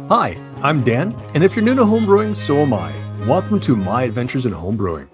Hi, I'm Dan, and if you're new to homebrewing, so am I. Welcome to My Adventures in Homebrewing.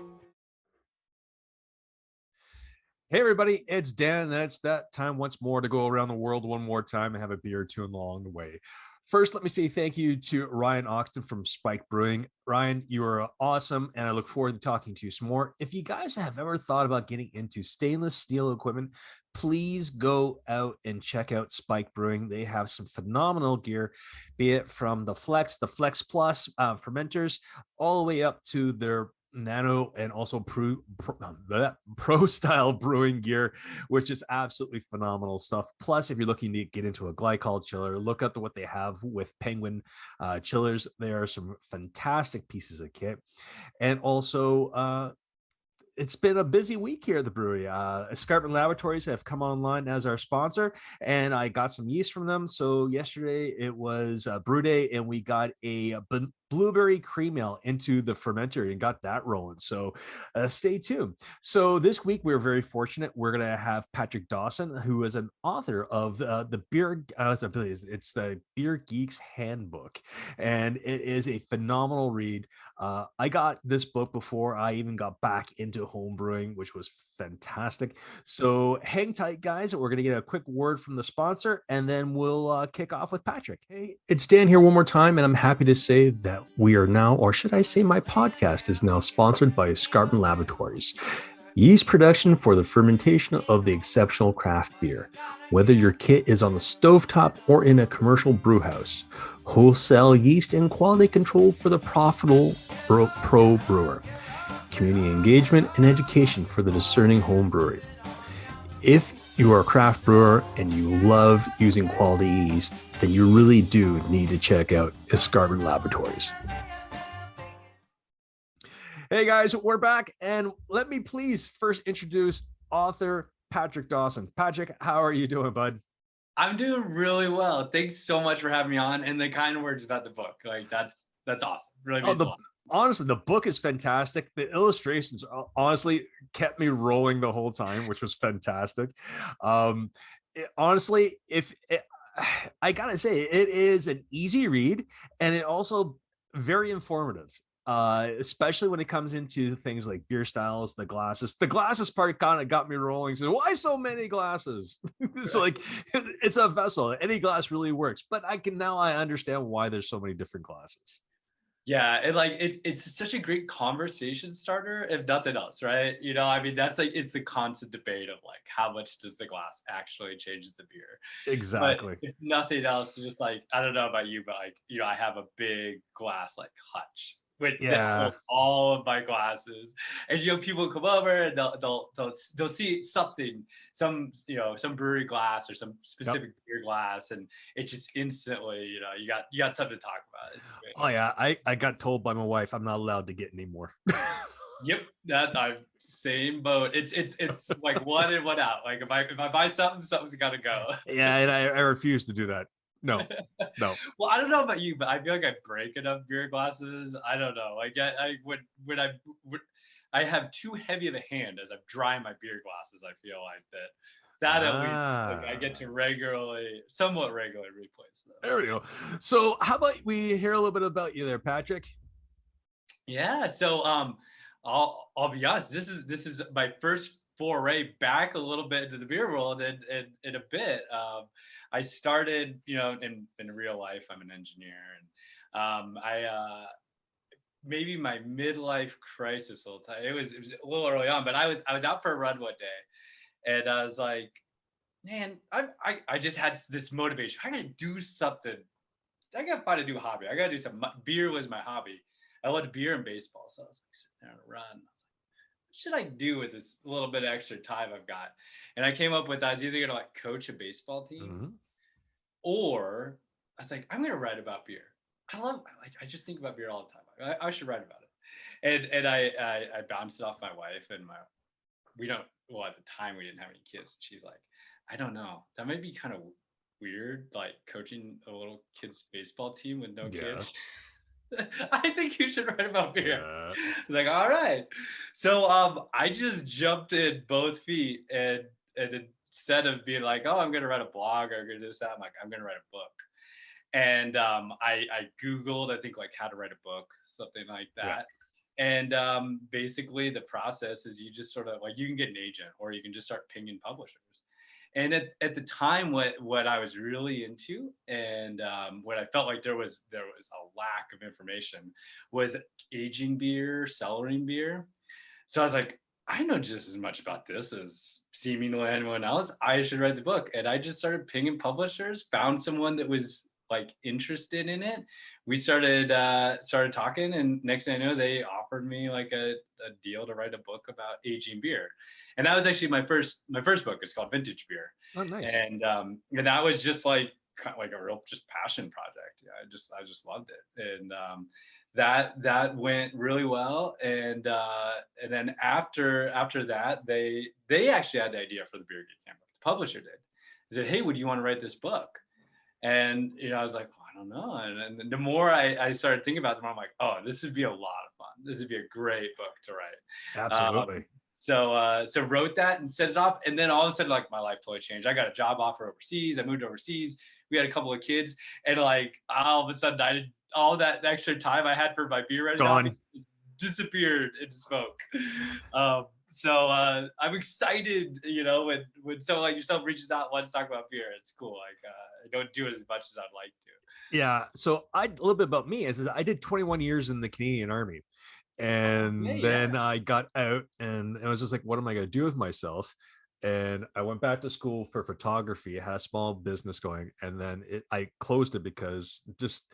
Hey everybody, it's Dan, and it's that time once more to go around the world one more time and have a beer or two along the way. First, let me say thank you to Ryan Oxton from Spike Brewing. Ryan, you are awesome, and I look forward to talking to you some more. If you guys have ever thought about getting into stainless steel equipment, please go out and check out Spike Brewing. They have some phenomenal gear, be it from the Flex Plus fermenters, all the way up to their nano and also pro style brewing gear, which is absolutely phenomenal stuff. Plus, if you're looking to get into a glycol chiller, look at what they have with Penguin chillers. There are some fantastic pieces of kit. And also, it's been a busy week here at the brewery. Escarpment Laboratories have come online as our sponsor, and I got some yeast from them. So yesterday it was brew day, and we got a blueberry cream ale into the fermenter and got that rolling. So stay tuned. So this week we're very fortunate. We're going to have Patrick Dawson, who is an author of the beer. It's the Beer Geek's Handbook, and it is a phenomenal read. I got this book before I even got back into home brewing, which was fantastic. So hang tight, guys. We're going to get a quick word from the sponsor, and then we'll kick off with Patrick. Hey, it's Dan here one more time, and I'm happy to say that we are now, or should I say my podcast is now sponsored by Escarpment Laboratories. Yeast production for the fermentation of the exceptional craft beer. Whether your kit is on the stovetop or in a commercial brew house, wholesale yeast and quality control for the profitable pro brewer. Community engagement and education for the discerning home brewery. If you are a craft brewer and you love using quality yeast, then you really do need to check out Escarpment Laboratories. Hey guys, we're back, and let me please first introduce author Patrick Dawson. Patrick, how are you doing, bud? I'm doing really well. Thanks so much for having me on, and the kind words about the book. Like that's awesome. Really means a lot. Honestly, the book is fantastic. The illustrations honestly kept me rolling the whole time, which was fantastic. Honestly, I gotta say, it is an easy read, and it also very informative. Especially when it comes into things like beer styles, the glasses part kind of got me rolling. So why so many glasses? It's like it's a vessel. Any glass really works, but I understand why there's so many different glasses. Yeah, it's such a great conversation starter, if nothing else, right? I mean, that's like it's the constant debate of like how much does the glass actually changes the beer. But Exactly. if nothing else, it's like I don't know about you, but like I have a big glass like hutch that Yeah. holds all of my glasses, and people come over and they'll see something, some brewery glass or some Yep. specific beer glass, and it just instantly you got something to talk about. It's great. Oh yeah. I got told by my wife I'm not allowed to get any more. Yep, that I'm same boat. It's like one in, one out. Like if I buy something, something's gotta go. Yeah, and I refuse to do that. No. No. Well, I don't know about you, but I feel like I break enough beer glasses. I don't know. Like I when I have too heavy of a hand as I'm drying my beer glasses. I feel like that at least like I get to somewhat regularly replace them. There we go. So how about we hear a little bit about you there, Patrick? Yeah. So I'll be honest. This is my first foray back a little bit into the beer world in a bit. I started, in real life. I'm an engineer, and I maybe my midlife crisis. It was a little early on, but I was out for a run one day, and I was like, man, I just had this motivation. I gotta do something. I gotta find a new hobby. I gotta do something. Beer was my hobby. I loved beer and baseball, so I was like sitting there on a run. I was like, what should I do with this little bit of extra time I've got? And I came up with I was either gonna like coach a baseball team, Mhm. or I was like, I'm gonna write about beer. I just think about beer all the time. I should write about it. And I bounced it off my wife, and we don't well at the time we didn't have any kids. She's like, I don't know. That might be kind of weird, like coaching a little kid's baseball team with no Yeah. kids. I think you should write about beer. Yeah. It's like, all right. So I just jumped in both feet, and instead of being like, oh, I'm gonna write a blog or I'm gonna do this, I'm like, I'm gonna write a book. And I Googled, I think, like how to write a book, something like Yeah. that. And basically, the process is you just sort of like you can get an agent or you can just start pinging publishers. And at the time, what I was really into, and what I felt like there was a lack of information, was aging beer, cellaring beer. So I was like, I know just as much about this as seemingly anyone else. I should write the book. And I just started pinging publishers, found someone that was like interested in it. We started talking, and next thing I know, they offered me like a deal to write a book about aging beer. And that was actually my first book. It's called Vintage Beer. Oh, nice. And that was just like kind of like a real just passion project. Yeah, I just loved it. And that went really well. And then after that, they actually had the idea for the Beer Geek Handbook. The publisher did. They said, "Hey, would you want to write this book?" And I was like, well, I don't know. And the more I started thinking about it, the more I'm like, oh, this would be a lot of fun. This would be a great book to write. Absolutely. So wrote that and set it off. And then all of a sudden, like my life totally changed. I got a job offer overseas. I moved overseas. We had a couple of kids, and like all of a sudden, I did all that extra time I had for my beer writing hobby Gone. disappeared into smoke. So I'm excited, when someone like yourself reaches out and wants to talk about beer. It's cool. Like I don't do it as much as I'd like to. Yeah. So a little bit about me is I did 21 years in the Canadian Army. Okay, And yeah. then I got out and I was just like, what am I going to do with myself? And I went back to school for photography. I had a small business going, and then I closed it because just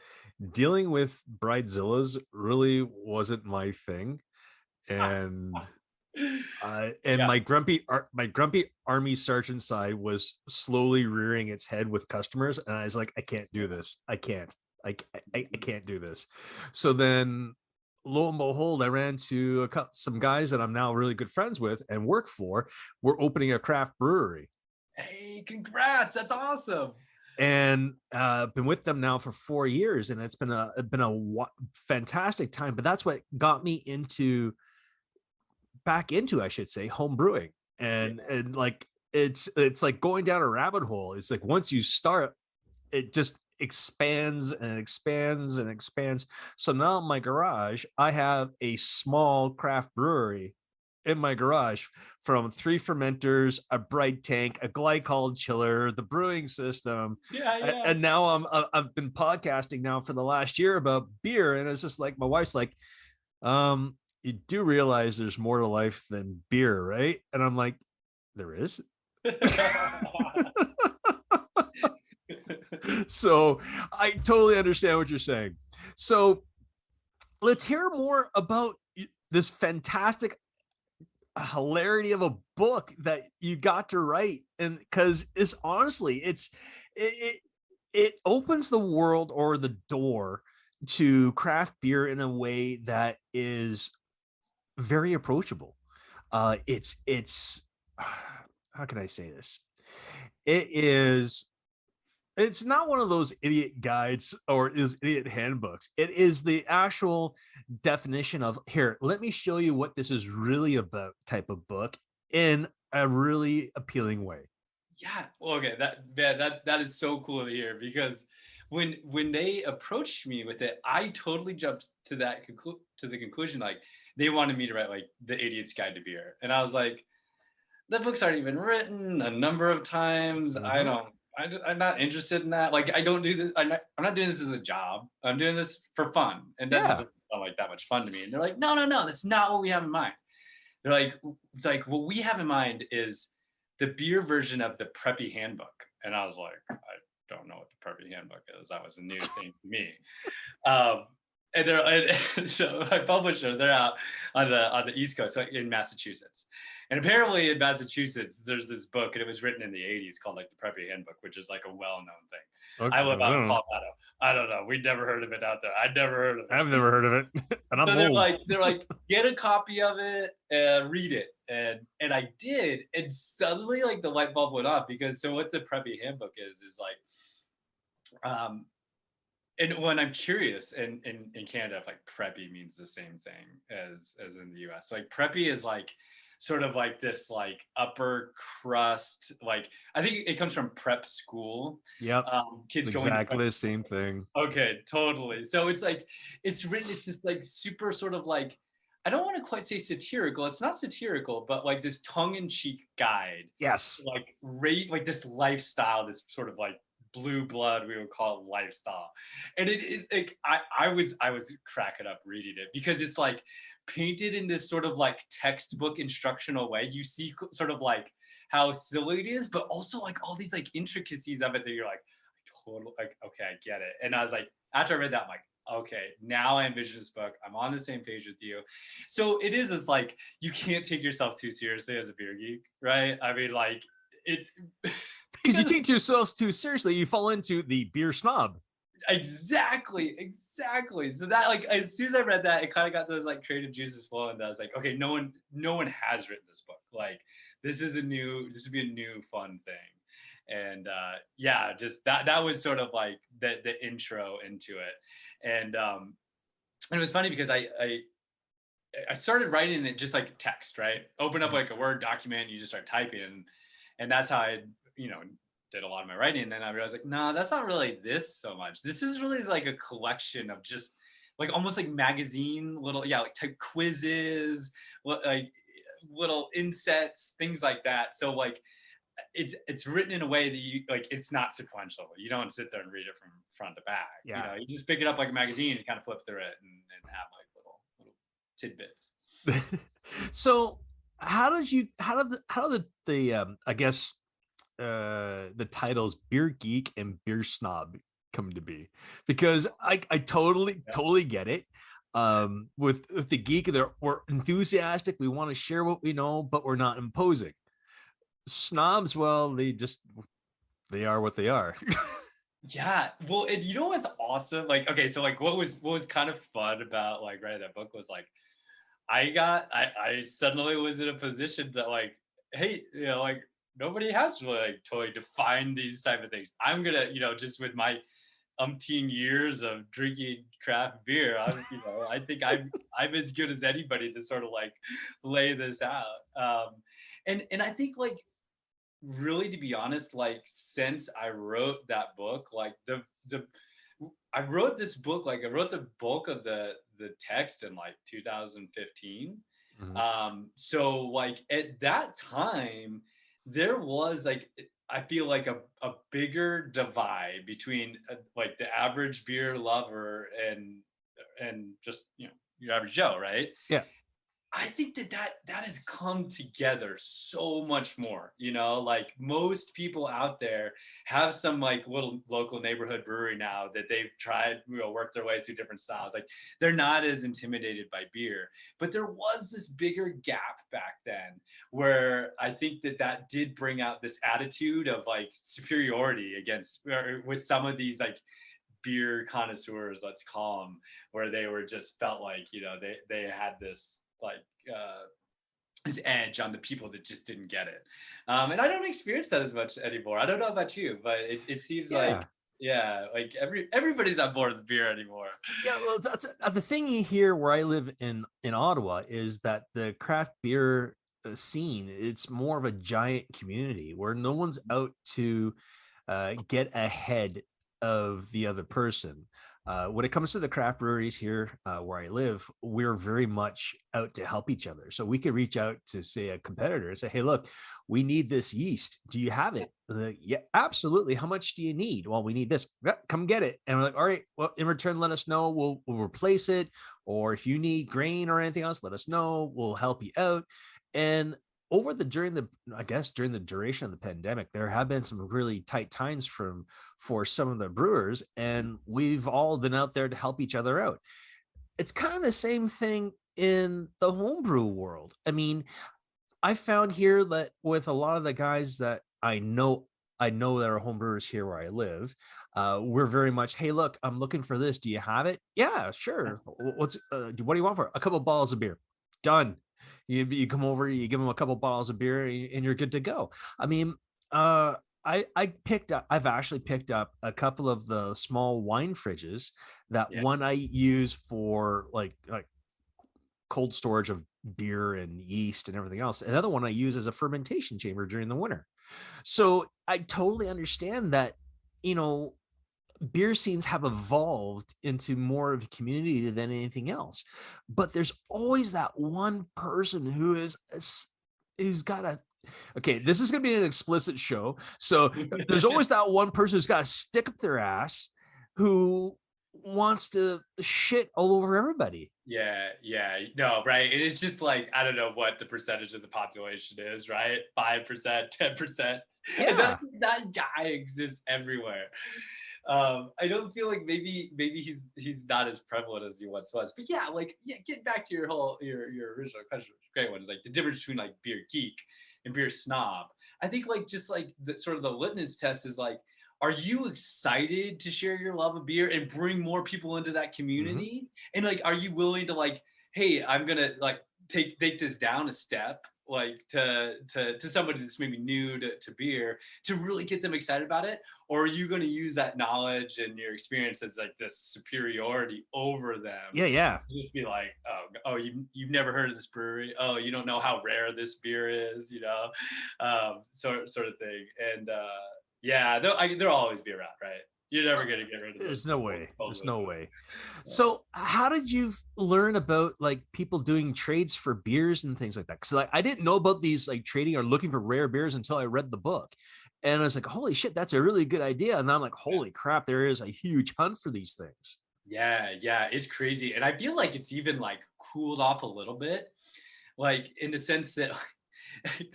dealing with bridezillas really wasn't my thing. And and Yeah. my grumpy army sergeant side was slowly rearing its head with customers, and I was like, I can't do this. I can't. I can't do this. So then, lo and behold, I ran to some guys that I'm now really good friends with and work for. We're opening a craft brewery, Hey, congrats. That's awesome. and been with them now for 4 years, and it's been fantastic time. But that's what got me back into, I should say, home brewing. Yeah. And like it's like going down a rabbit hole. It's like once you start, it just expands and expands and expands. So now in my garage, I have a small craft brewery in my garage, from 3 fermenters, a bright tank, a glycol chiller, the brewing system. Yeah, yeah. And now I've been podcasting now for the last year about beer. And it's just like, my wife's like, you do realize there's more to life than beer, right? And I'm like, there is. So I totally understand what you're saying. So let's hear more about this fantastic hilarity of a book that you got to write. And because it's honestly, it it opens the world, or the door, to craft beer in a way that is very approachable. It's how can I say this? It is it's not one of those idiot guides or is idiot handbooks. It is the actual definition of, here, let me show you what this is really about type of book, in a really appealing way. Yeah. Well, okay. That is so cool to hear, because when they approached me with it, I totally jumped to the conclusion, like they wanted me to write like the Idiot's Guide to Beer, and I was like, the book's already been written a number of times. I Mhm. don't. I'm not interested in that. Like I don't do this. I'm not doing this as a job. I'm doing this for fun, and that Yeah. doesn't sound like that much fun to me. And they're like, no, no, no. That's not what we have in mind. They're like, it's like what we have in mind is the beer version of the Preppy Handbook. And I was like, I don't know what the Preppy Handbook is. That was a new thing to me. Um, and so my publisher, they're out on the East Coast, so in Massachusetts. And apparently in Massachusetts, there's this book, and it was written in the 80s called like the Preppy Handbook, which is like a well-known thing. I Okay. live out in Colorado. I don't know. We'd never heard of it out there. I'd never heard of it. I've never heard of it. And I'm So old. they're like, get a copy of it and read it. And I did, and suddenly like the light bulb went off, because so what the Preppy Handbook is like, and when I'm curious, in Canada, if like preppy means the same thing as in the US. Like preppy is like sort of like this like upper crust, like I think it comes from prep school. Yep. It's Kids going to prep exactly the school. same thing. Okay, totally. So it's like it's written, it's this like super sort of like, I don't want to quite say satirical. It's not satirical, but like this tongue-in-cheek guide, Yes. like rate like this lifestyle, this sort of like blue blood, we would call it lifestyle. And it is like I was cracking up reading it because it's like painted in this sort of like textbook instructional way. You see sort of like how silly it is, but also like all these like intricacies of it that you're like, totally like, okay, I get it. And I was like, after I read that, I'm like, okay, now I envision this book. I'm on the same page with you. So it is, it's like you can't take yourself too seriously as a beer geek, right? I mean, like it Because you because take yourselves too seriously, you fall into the beer snob. exactly. So that like as soon as I read that, it kind of got those like creative juices flowing. And I was like, okay, no one has written this book. Like this would be a new fun thing. And yeah, just that was sort of like the intro into it. And it was funny because I started writing it just like text, right? Open up Mhm. like a Word document, and you just start typing, and that's how I, you know, did a lot of my writing. And then I realized like, no, that's not really this so much. This is really like a collection of just like almost like magazine little, yeah, like type quizzes, like little insets, things like that. So like it's written in a way that you like, it's not sequential. You don't sit there and read it from front to back. You Yeah. know, you just pick it up like a magazine and kind of flip through it and have like little tidbits. So how did the I guess the titles Beer Geek and Beer Snob come to be? Because I totally Yeah. totally get it. With the geek, we're enthusiastic, we want to share what we know, but we're not imposing. Snobs, well, they are what they are. Yeah. Well, and you know what's awesome? Like, okay, so like what was kind of fun about like writing that book was like I suddenly was in a position that like, hey, you know, like nobody has really like totally defined these type of things. I'm gonna, you know, just with my umpteen years of drinking craft beer, I think I'm as good as anybody to sort of like lay this out. And I think like really, to be honest, like since I wrote that book, like the I wrote this book, like I wrote the bulk of the text in like 2015. Mhm. So like at that time, there was like I feel like a bigger divide between like the average beer lover and just, you know, your average Joe, right? Yeah. I think that has come together so much more. You know, like most people out there have some like little local neighborhood brewery now that they've tried, you know, work their way through different styles. Like they're not as intimidated by beer, but there was this bigger gap back then where I think that did bring out this attitude of like superiority against or with some of these like beer connoisseurs, let's call them, where they were just felt like, you know, they had this like this edge on the people that just didn't get it. And I don't experience that as much anymore. I don't know about you, but it seems like, Yeah. yeah, like everybody's on board with beer anymore. Yeah, well, that's the thing here where I live in Ottawa is that the craft beer scene, it's more of a giant community where no one's out to get ahead of the other person. When it comes to the craft breweries here where I live, we're very much out to help each other. So we could reach out to, say, a competitor and say, "Hey, look, we need this yeast. Do you have it?" Yeah, absolutely. How much do you need? Well, we need this. "Yeah, come get it." And we're like, "All right. Well, in return, let us know. We'll replace it. Or if you need grain or anything else, let us know. We'll help you out." And over the during the I guess during the duration of the pandemic, there have been some really tight times for some of the brewers, and we've all been out there to help each other out. It's kind of the same thing in the homebrew world. I mean, I found here that with a lot of the guys that I know that are homebrewers here where I live, we're very much, "Hey, look, I'm looking for this. Do you have it?" "Yeah, sure. What do you want for it?" "A couple bottles of beer." "Done." You come over, you give them a couple bottles of beer, and you're good to go. I mean, uh, I've actually picked up a couple of the small wine fridges that Yeah. one I use for like cold storage of beer and yeast and everything else. Another one I use as a fermentation chamber during the winter. So I totally understand that, you know, beer scenes have evolved into more of a community than anything else. But there's always that one person who's got a okay, this is going to be an explicit show. So there's always that one person who's got to stick up their ass who wants to shit all over everybody. Yeah, yeah, no, right. And it's just like I don't know what the percentage of the population is, right? 5%, 10%. And Yeah. that guy exists everywhere. I don't feel like maybe he's not as prevalent as he once was. But yeah, like yeah, getting back to your whole your original question, which is a great one, is like the difference between like beer geek and beer snob. I think like just like the sort of the litmus test is like, are you excited to share your love of beer and bring more people into that Mhm. community? And like, are you willing to like, hey, I'm gonna like take this down a step, like to somebody that's maybe new to beer, to really get them excited about it? Or are you going to use that knowledge and your experience as like this superiority over them? Yeah, yeah. Just be like, oh, you've never heard of this brewery? Oh, you don't know how rare this beer is, you know, sort of thing. And yeah, they'll always be around, right? You're never gonna get rid of There's those no way. There's totally. no way. So, how did you learn about like people doing trades for beers and things like that? Because like I didn't know about these like trading or looking for rare beers until I read the book, and I was like, "Holy shit, that's a really good idea!" And I'm like, "Holy crap, there is a huge hunt for these things." Yeah, yeah, it's crazy. And I feel like it's even like cooled off a little bit, like in the sense that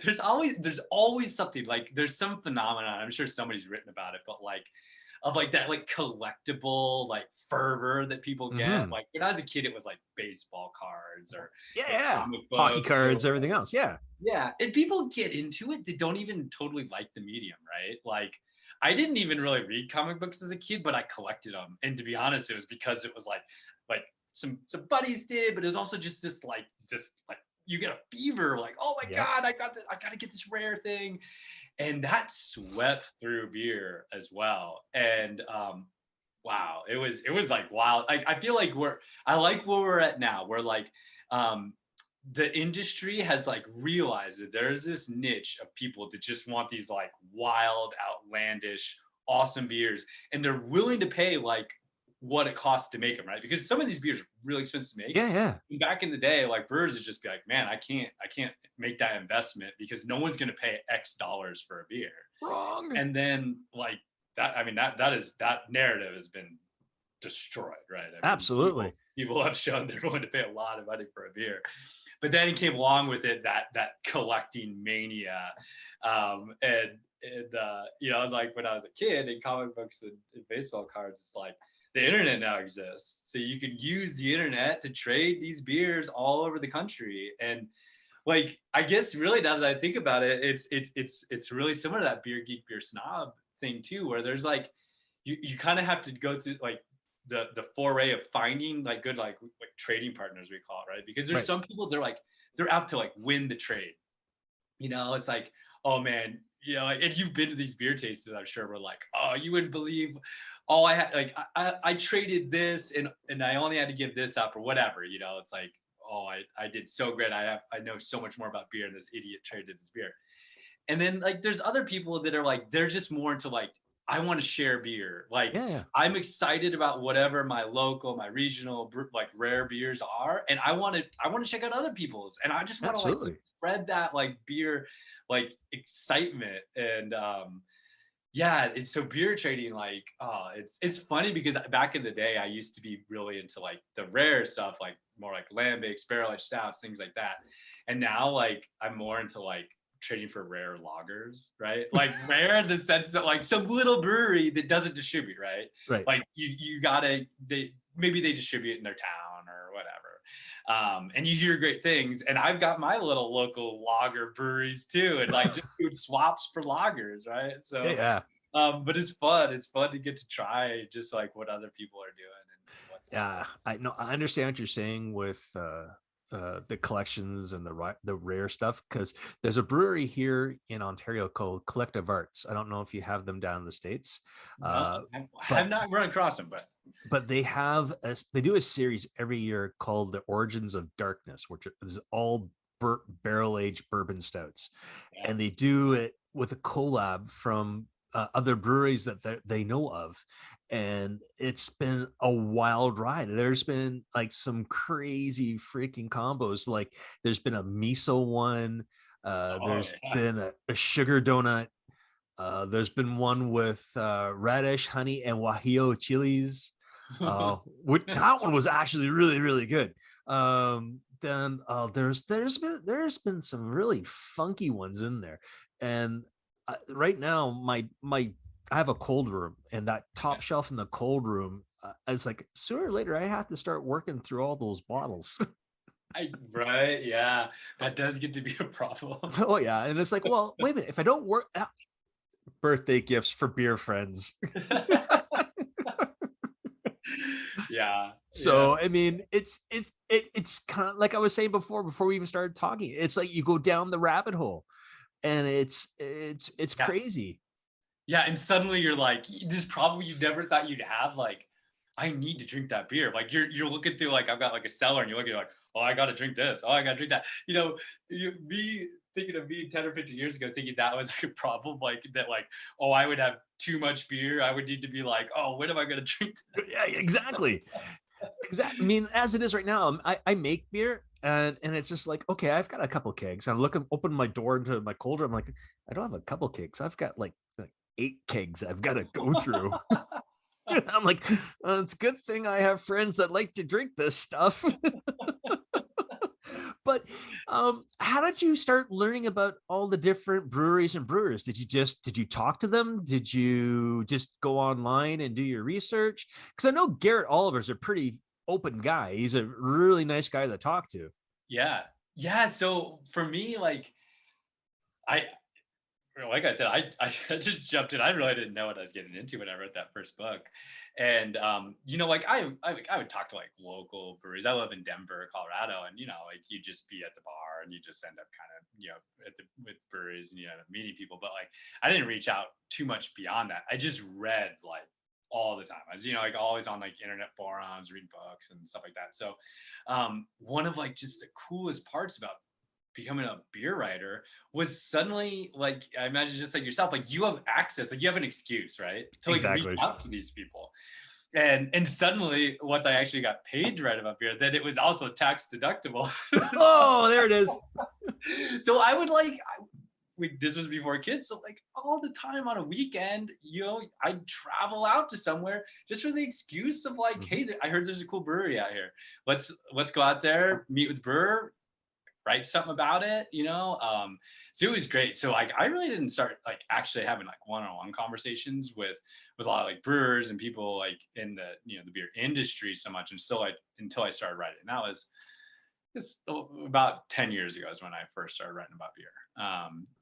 there's always something like there's some phenomenon. I'm sure somebody's written about it, but like of like that like collectible like fervor that people get. Hmm. Like when I was a kid, it was like baseball cards or Yeah, like yeah. comic Hockey books or cards, everything whatever. else. Yeah. Yeah, and people get into it. They don't even totally like the medium, right? Like, I didn't even really read comic books as a kid, but I collected them. And to be honest, it was because it was like some buddies did, but it was also just this like you get a fever, like, oh my Yep. god, I gotta get this rare thing, and that swept through beer as well. And wow, it was like wild. I feel like I like where we're at now. We're like um the industry has like realized that there's this niche of people that just want these like wild, outlandish, awesome beers, and they're willing to pay like what it costs to make them, right? Because some of these beers are really expensive to make. Yeah, yeah. And back in the day, like brewers would just be like, man, I can't make that investment because no one's gonna pay X dollars for a beer. Wrong. And then like that, I mean, that narrative has been destroyed, right? I mean, people Absolutely. people have shown they're willing to pay a lot of money for a beer, but then came along with it that collecting mania, and you know, like when I was a kid in comic books and baseball cards, it's like the internet now exists, so you can use the internet to trade these beers all over the country. And like I guess really now that I think about it, it's really similar to that beer geek beer snob thing too, where there's like you kind of have to go through like the foray of finding like good like trading partners, we call it, right? Because there's Right. some people they're out to like win the trade. You know, it's like, oh man, you know, and you've been to these beer tastings, I'm sure, we're like, oh, you wouldn't believe all I had, like I traded this and I only had to give this up or whatever, you know. It's like, oh, I did so great. I know so much more about beer and this idiot traded his beer. And then like there's other people that are like they're just more into like I want to share beer. Like Yeah, yeah. I'm excited about whatever my local, my regional like rare beers are, and I want to check out other people's, and I just want to like Absolutely. spread that like beer like excitement. And yeah, it's so beer trading like it's funny because back in the day I used to be really into like the rare stuff, like more like lambics, barrel aged stouts, things like that. And now like I'm more into like trading for rare lagers, right? Like rare in the sense that like some little brewery that doesn't distribute, right? Right. Like you gotta they maybe they distribute in their town or whatever. And you hear great things. And I've got my little local lager breweries too, and like just doing swaps for lagers, right? Yeah, So yeah. but it's fun. It's fun to get to try just like what other people are doing and whatnot. Yeah, I know. I understand what you're saying with the collections and the rare stuff because there's a brewery here in Ontario called Collective Arts. I don't know if you have them down in the states, No, uh, I have but not run across them, but but they do a series every year called The Origins of Darkness, which is all barrel aged bourbon stouts, Yeah. and they do it with a collab from other breweries that they know of, and it's been a wild ride. There's been like some crazy freaking combos. Like there's been a miso one, Oh there's yeah. been a sugar donut, there's been one with radish, honey, and guajillo chilies. That one was actually really, really good. Then there's been some really funky ones in there, and right now my I have a cold room, and that top shelf in the cold room is like sooner or later I have to start working through all those bottles. Right, yeah, that does get to be a problem. Oh yeah, and it's like, well, wait a minute, if I don't work, birthday gifts for beer friends. Yeah, yeah, So I mean, it's kind of like I was saying before we even started talking. It's like you go down the rabbit hole, and it's yeah, crazy. yeah, and suddenly you're like, this problem you never thought you'd have, like, I need to drink that beer. Like you're looking through like I've got like a cellar, and you're looking like, oh, I got to drink this. Oh, I got to drink that. Me thinking of me 10 or 15 years ago, thinking that was like a problem, like that, like, oh, I would have too much beer. I would need to be like, oh, when am I going to drink Yeah, exactly. Exactly. I mean, as it is right now, I make beer, and it's just like, okay, I've got a couple kegs. I'm looking, open my door into my cold room. I'm like, I don't have a couple kegs. I've got like 8 kegs I've got to go through. I'm like, it's a good thing I have friends that like to drink this stuff. But how did you start learning about all the different breweries and brewers? Did you talk to them? Did you just go online and do your research? Because I know Garrett Oliver's a pretty open guy. He's a really nice guy to talk to. Yeah. Yeah. So for me, I, like I said, I just jumped in. I really didn't know what I was getting into when I wrote that first book. And, like I would talk to like local breweries. I live in Denver, Colorado. And, like you just be at the bar and you just end up kind of, with breweries and you end up meeting people. But like, I didn't reach out too much beyond that. I just read like all the time. I was, like always on like internet forums, reading books and stuff like that. So one of like just the coolest parts about becoming a beer writer was suddenly like, I imagine just like yourself, like you have access, like you have an excuse, right, to like reach Exactly. out to these people. And suddenly once I actually got paid to write about beer, then it was also tax deductible. Oh, there it is. So I would like this was before kids, so like all the time on a weekend, I'd travel out to somewhere just for the excuse of like, Mhm. hey, I heard there's a cool brewery out here. Let's go out there, meet with the brewer, write something about it. So it was great. So like I really didn't start like actually having like one-on-one conversations with a lot of like brewers and people like in the the beer industry so much, and still like until I started writing. And that was it's about 10 years ago is when I first started writing about beer.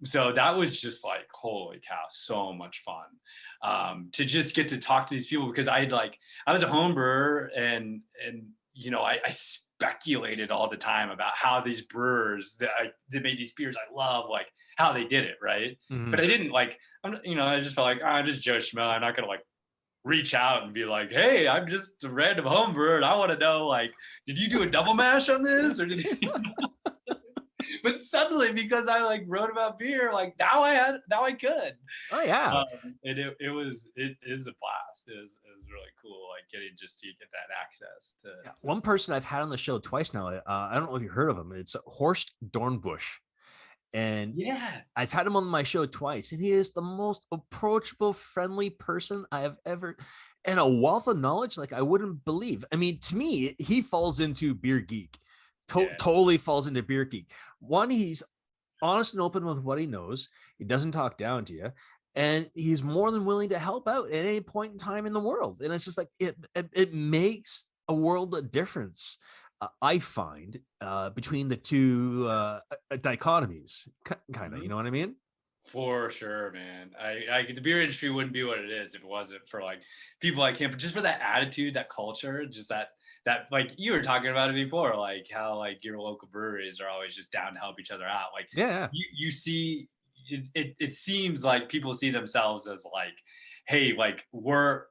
So that was just like, holy cow, so much fun to just get to talk to these people, because I was a home brewer, and I speculated all the time about how these brewers that made these beers I love, like how they did it, right? But Mhm. I didn't like, I just felt like, I'm just Joe Schmo. I'm not gonna like reach out and be like, hey, I'm just a random home brewer and I want to know, like, did you do a double mash on this, or did you? But suddenly, because I like wrote about beer, like now I could. Oh yeah. And it is a blast. It was really cool, like getting just to get that access Yeah. to One person I've had on the show twice now. I don't know if you heard of him. It's Horst Dornbush, and yeah. I've had him on my show twice, and he is the most approachable, friendly person I have ever, and a wealth of knowledge like I wouldn't believe. I mean, to me, he falls into Beer Geek. Yeah. Totally falls into Beer Geek. One, he's honest and open with what he knows. He doesn't talk down to you, and he's more than willing to help out at any point in time in the world. And it's just like it makes a world of difference. I find between the two dichotomies, kind of, you Mhm. know what I mean? For sure, man. The beer industry wouldn't be what it is if it wasn't for like people like him, but just for that attitude, that culture, just that like you were talking about it before, like how like your local breweries are always just down to help each other out. Like Yeah. you see it seems like people see themselves as like hey, like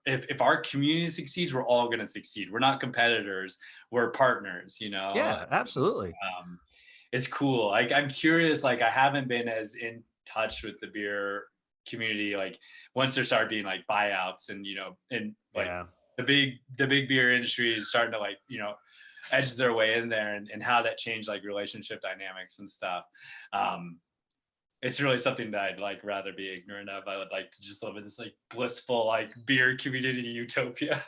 if our community succeeds, we're all going to succeed. We're not competitors, we're partners, you know. Yeah, absolutely. It's cool. Like I'm curious, like I haven't been as in touch with the beer community, like once there started being like buyouts and and like Yeah. the big beer industry is starting to like edge their way in there, and how that changed like relationship dynamics and stuff. um it's really something that I'd like rather be ignorant of. I would like to just live in this like blissful like beer community utopia.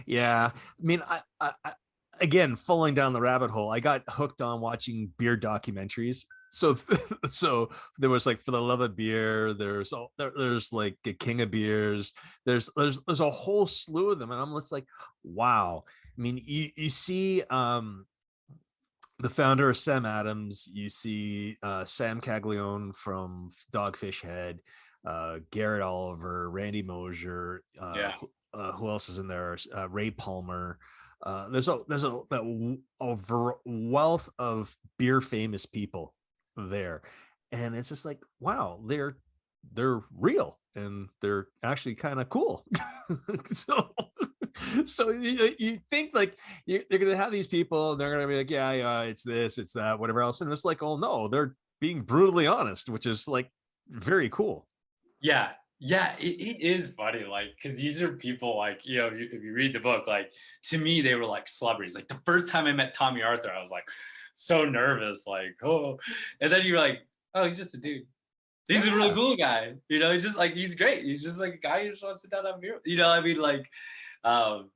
Yeah. I mean, again, falling down the rabbit hole, I got hooked on watching beer documentaries. So, so there was like For the Love of Beer. There's like a King of Beers. There's a whole slew of them, and I'm just like, wow. I mean, you see, the founder of Sam Adams. You see Sam Caglione from Dogfish Head, Garrett Oliver, Randy Mosier. Yeah. Who else is in there? Ray Palmer. There's a wealth of beer famous people there, and it's just like, wow, they're real and they're actually kind of cool. so so you think like they're gonna have these people and they're gonna be like, yeah, it's this, it's that, whatever else, and it's like, oh no, they're being brutally honest, which is like very cool. Yeah, yeah, it is funny, like, because these are people like, if you read the book, like, to me, they were like celebrities. Like the first time I met Tommy Arthur, I was like so nervous, like, oh, and then you're like, oh, he's just a dude. He's a really Yeah. cool guy, he's just like, he's great. He's just like a guy who just wants to sit down and have a beer. I mean, like, um,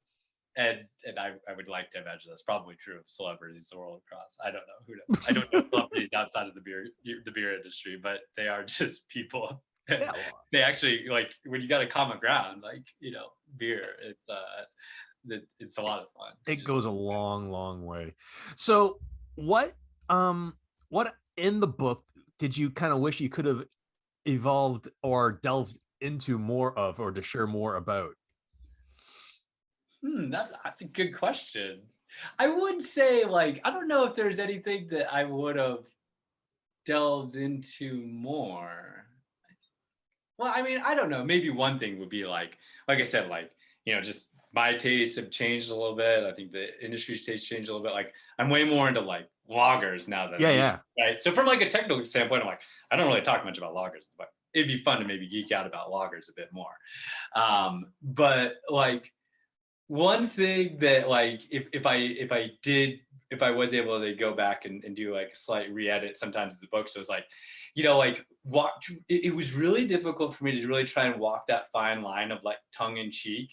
and I would like to imagine that's probably true of celebrities the world across. I don't know who knows. I don't know celebrities outside of the beer industry, but they are just people. Yeah, well, They actually like when you got a common ground, like beer. It's a lot of fun. it goes a long way. So what what in the book did you kind of wish you could have evolved or delved into more of, or to share more about? That's a good question. I would say, like, I don't know if there's anything that I would have delved into more. Well, I mean, I don't know. Maybe one thing would be like I said, like, just my tastes have changed a little bit. I think the industry's taste changed a little bit. Like, I'm way more into like lagers now than Yeah, I used yeah. to, right? So from like a technical standpoint, I'm like, I don't really talk much about lagers, but it'd be fun to maybe geek out about lagers a bit more. But like one thing that like if I was able to go back and do like a slight re-edit sometimes of the books, was like, like it was really difficult for me to really try and walk that fine line of like tongue in cheek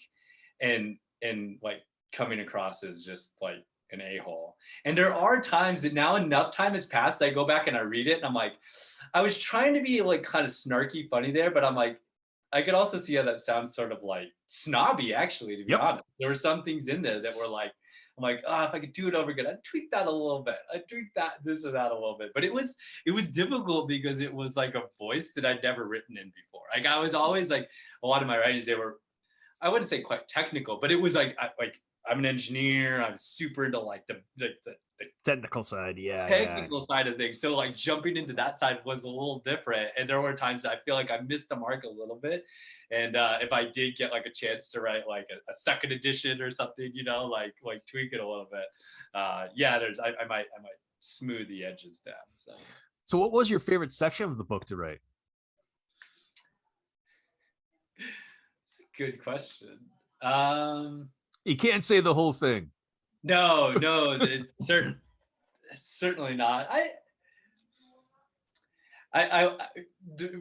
and like coming across as just like an a-hole. And there are times that now enough time has passed, I go back and I read it and I'm like, I was trying to be like kind of snarky funny there, but I'm like, I could also see how that sounds sort of like snobby, actually, to be Yep. honest. There were some things in there that were like, I'm like, if I could do it over again, I'd tweak that a little bit. I'd tweak that, this or that a little bit. But it was difficult because it was like a voice that I'd never written in before. Like I was always like, a lot of my writings, they were, I wouldn't say quite technical, but it was like, I'm an engineer. I'm super into like the Technical side. Yeah. technical side of things. So like jumping into that side was a little different. And there were times that I feel like I missed the mark a little bit. And if I did get like a chance to write like a second edition or something, like tweak it a little bit. Yeah, I might smooth the edges down. So what was your favorite section of the book to write? It's a good question. You can't say the whole thing. No, it's certainly not.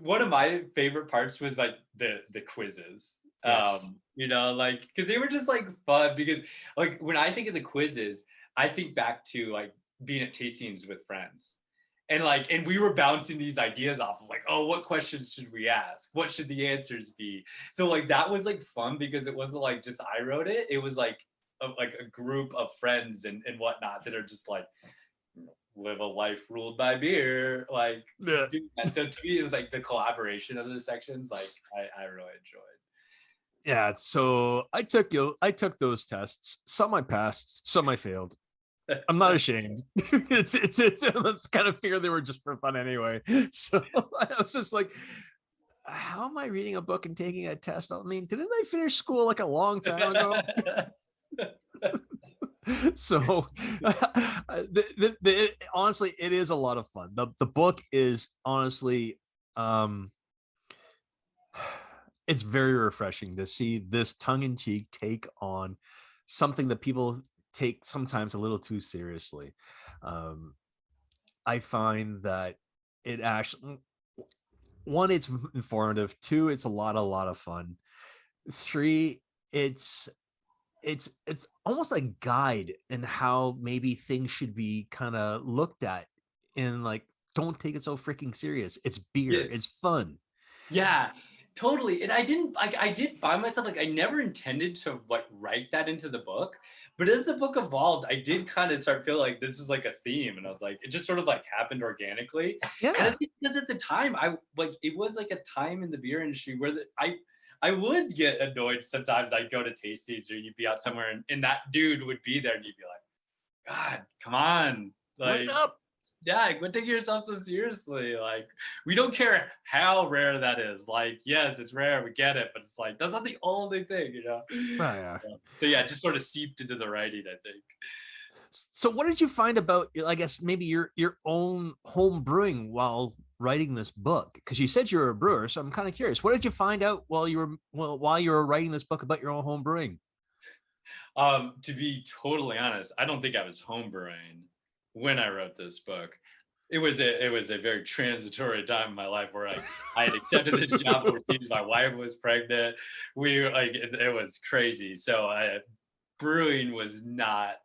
One of my favorite parts was like the quizzes. Yes. Like because they were just like fun, because like when I think of the quizzes, I think back to like being at tastings with friends. And we were bouncing these ideas off of like, oh, what questions should we ask? What should the answers be? So like that was like fun because it wasn't like just I wrote it. It was like a group of friends and whatnot that are just like live a life ruled by beer. Like, Yeah. and so to me, it was like the collaboration of the sections. Like I really enjoyed. Yeah. So I took those tests. Some I passed, some I failed. I'm not ashamed. It's kind of fear they were just for fun anyway. So I was just like, how am I reading a book and taking a test? I mean, didn't I finish school like a long time ago? So honestly, it is a lot of fun. The book is honestly, um it's very refreshing to see this tongue-in-cheek take on something that people take sometimes a little too seriously. um I find that it actually, one, it's informative. Two, it's a lot of fun. Three, it's it's almost like guide in how maybe things should be kind of looked at, in like, don't take it so freaking serious. It's beer. It's Yes. fun. Yeah, totally. And I didn't like I did find myself like I never intended to like write that into the book, but as the book evolved, I did kind of start feeling like this was like a theme, and I was like, it just sort of like happened organically. And I Yeah. think because at the time, I like it was like a time in the beer industry where I would get annoyed sometimes. I'd go to tastings or you'd be out somewhere and that dude would be there and you'd be like, God, come on. Lighten Like, up. yeah, quit taking yourself so seriously. Like, we don't care how rare that is. Like, yes, it's rare, we get it, but it's like that's not the only thing, you know. Oh, yeah. So yeah, it just sort of seeped into the writing, I think. So what did you find about, I guess, maybe your own home brewing while writing this book? Because you said you were a brewer, so I'm kind of curious. What did you find out while you were writing this book about your own home brewing? To be totally honest, I don't think I was homebrewing when I wrote this book. It was a very transitory time in my life where I had accepted this job overseas. My wife was pregnant. We like it was crazy. So brewing was not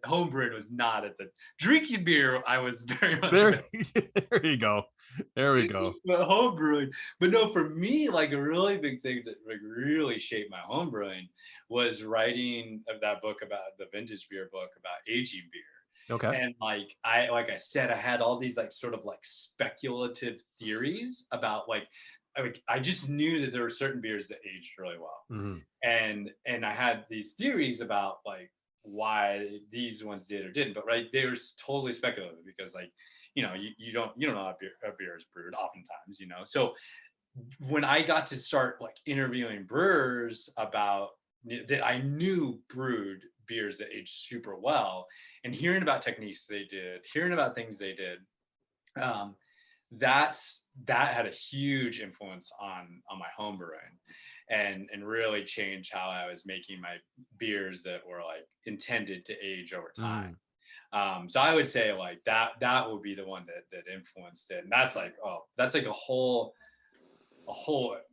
home brewing was not at the drinking beer. I was very much There, there you go. There we go. but home brewing. But no, for me, like a really big thing that like really shaped my home brewing was writing of that book about the vintage beer book about aging beer. Okay. And like I said, I had all these like sort of like speculative theories about like I just knew that there were certain beers that aged really well. Mhm. And I had these theories about like why these ones did or didn't, but right, they were totally speculative because like you don't know how beer is brewed oftentimes, so when I got to start like interviewing brewers about that I knew brewed beers that aged super well, and hearing about techniques they did, hearing about things they did, um, that had a huge influence on my home brewing, and really changed how I was making my beers that were like intended to age over time. Mm. So I would say like that would be the one that influenced it, and that's like a whole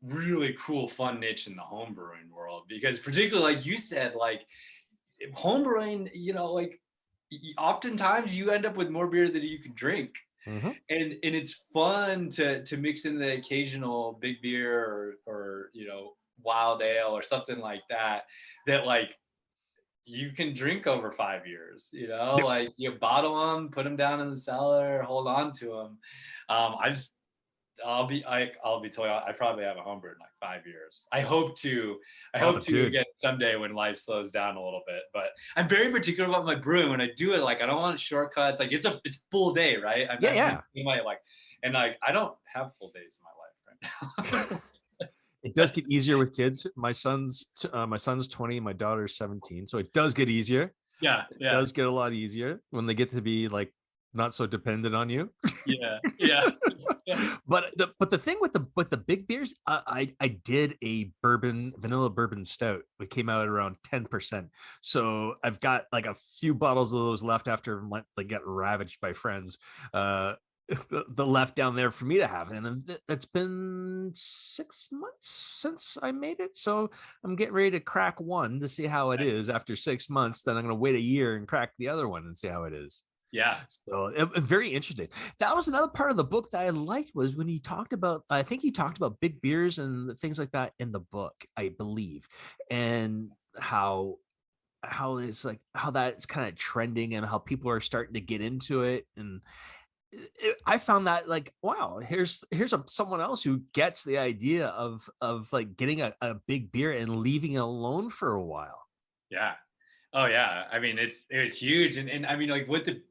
really cool fun niche in the home brewing world, because particularly like you said, like home brewing, like oftentimes you end up with more beer than you can drink, Mhm. and it's fun to mix in the occasional big beer or wild ale or something like that like you can drink over 5 years, Yep. like you bottle them, put them down in the cellar, hold on to them. I've I'll be totally I probably have a home brew in like 5 years. I Oh, hope to dude. again someday when life slows down a little bit. But I'm very particular about my brewing. When I do it, like I don't want shortcuts. Like it's full day, right? Yeah, I'm yeah. in my like, and like I don't have full days in my life right now. It does get easier with kids. My son's 20, my daughter's 17, so it does get easier. Yeah, It yeah, does get a lot easier when they get to be like not so dependent on you. yeah, yeah, yeah. But the thing with the big beers, I did a vanilla bourbon stout. It came out at around 10%. So I've got like a few bottles of those left after they get ravaged by friends. The left down there for me to have, and it's been 6 months since I made it. So I'm getting ready to crack one to see how it is after 6 months. Then I'm going to wait a year and crack the other one and see how it is. Yeah. So very interesting. That was another part of the book that I liked, was when he talked about, I think he talked about big beers and things like that in the book, I believe, and how it's like how that's kind of trending and how people are starting to get into it. And I found that like, wow, here's someone else who gets the idea of like getting a big beer and leaving it alone for a while. Yeah. Oh yeah. I mean, it was huge, and I mean, like what the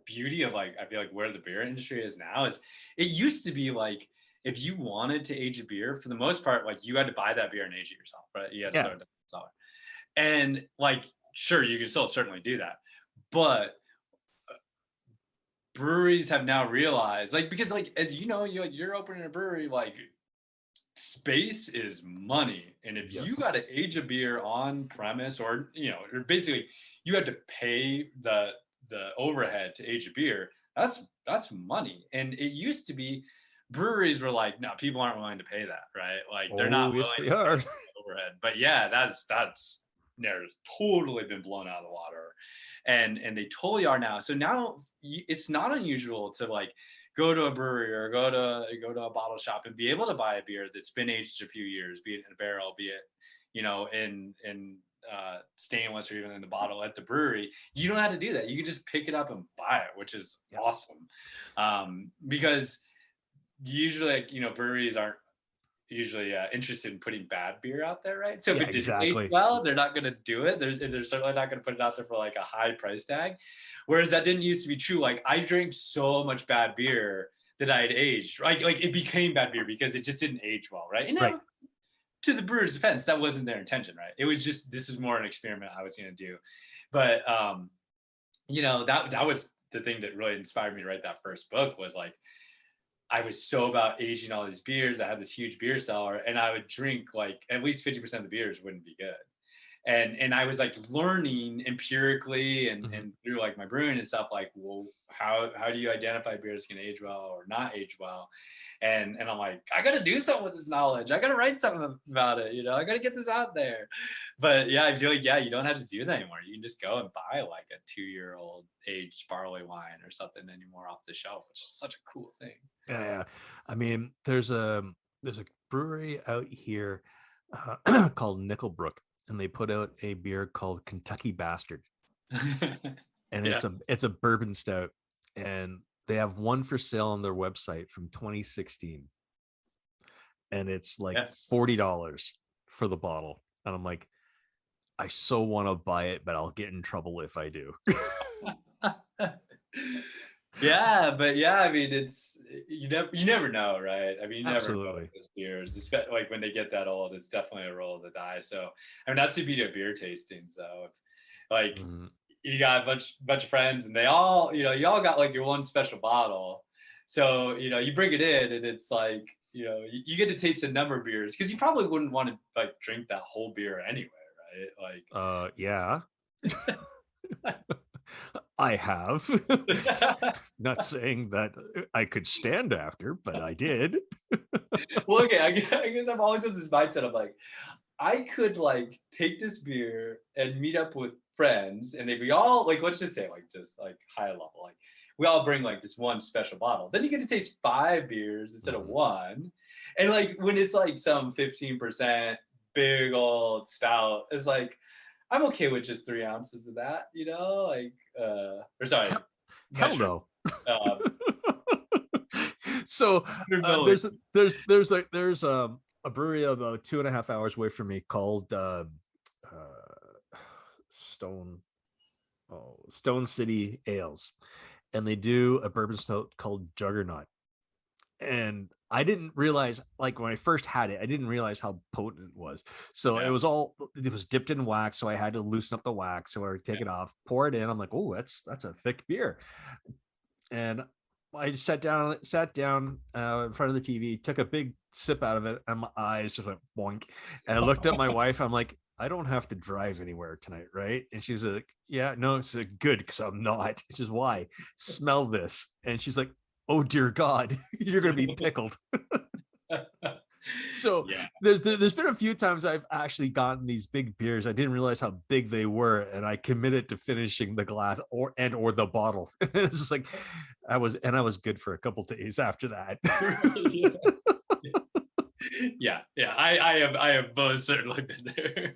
beauty of like I feel like where the beer industry is now is it used to be like if you wanted to age a beer, for the most part, like you had to buy that beer and age it yourself, right? You had to Yeah. throw it down the cellar. And like, sure, you can still certainly do that. But breweries have now realized, like, because like as you know, you're opening a brewery, like space is money. And if you got to Yes. age a beer on premise, or or basically you had to pay the overhead to age a beer, that's money. And it used to be breweries were like, no, people aren't willing to pay that, right? Like they're not Oh, yes, willing they to pay are. the overhead. But yeah, that's there's totally been blown out of the water. And they totally are now. So now it's not unusual to like go to a brewery or go to a bottle shop and be able to buy a beer that's been aged a few years, be it in a barrel, be it in stainless or even in the bottle at the brewery. You don't have to do that. You can just pick it up and buy it, which is Yeah. awesome. Because usually, like, breweries aren't usually interested in putting bad beer out there, right? So if Yeah, it didn't age exactly. well, they're not going to do it. They're certainly not going to put it out there for like a high price tag. Whereas that didn't used to be true. Like I drank so much bad beer that I had aged, right? Like it became bad beer because it just didn't age well, right? And Right. now, to the brewer's defense, that wasn't their intention, right? It was just, this was more an experiment I was going to do. But that was the thing that really inspired me to write that first book. Was like, I was so about aging all these beers. I had this huge beer cellar, and I would drink like at least 50% of the beers wouldn't be good. And I was like learning empirically Mhm. and through like my brewing and stuff, like, well, how do you identify beers can age well or not age well? And I'm like, I gotta do something with this knowledge. I gotta write something about it, I gotta get this out there. But yeah, I feel like, yeah, you don't have to do that anymore. You can just go and buy like a 2-year-old aged barley wine or something anymore off the shelf, which is such a cool thing. Yeah, yeah. I mean, there's a brewery out here called Nickelbrook, and they put out a beer called Kentucky Bastard, and Yeah. it's a bourbon stout, and they have one for sale on their website from 2016, and it's like Yeah. $40 for the bottle, and I'm like, I so want to buy it, but I'll get in trouble if I do. Yeah, but yeah, I mean, it's you never know, right? I mean, you never know with Absolutely. those beers, like when they get that old, it's definitely a roll of the die. So, I mean, that's the beauty of beer tastings, though. If, like, Mhm. you got a bunch of friends, and they all, you all got like your one special bottle. So, you bring it in, and it's like, you get to taste a number of beers because you probably wouldn't want to like drink that whole beer anyway, right? Yeah. I have. Like. Not saying that I could stand after, but I did. Well, okay, I guess I'm always with this mindset of like, I could like take this beer and meet up with friends, and if we all like, let's just say like just like high level, like we all bring like this one special bottle. Then you get to taste 5 beers instead of Mhm. one, and like when it's like some 15% big old stout, it's like I'm okay with just 3 ounces of that, like or sorry, Hell, hell metric, no. 100 So milliliters. there's a brewery about 2.5 hours away from me called Stone Stone City Ales, and they do a bourbon stout called Juggernaut. And I didn't realize, like when I first had it, I didn't realize how potent it was. So Yeah, it was dipped in wax, so I had to loosen up the wax. So I would take yeah. it off, pour it in. I'm like, oh, that's a thick beer. And I just sat down in front of the TV, took a big sip out of it, and my eyes just went boink. And I looked at my wife. I'm like, I don't have to drive anywhere tonight, right? And she's like, yeah, no, it's like, good, because I'm not. It's just, why? Smell this. And she's like, oh dear God, you're gonna be pickled. So Yeah. there's been a few times I've actually gotten these big beers. I didn't realize how big they were, and I committed to finishing the glass or the bottle. It's just like I was good for a couple days after that. Yeah. Yeah. I have most certainly been there.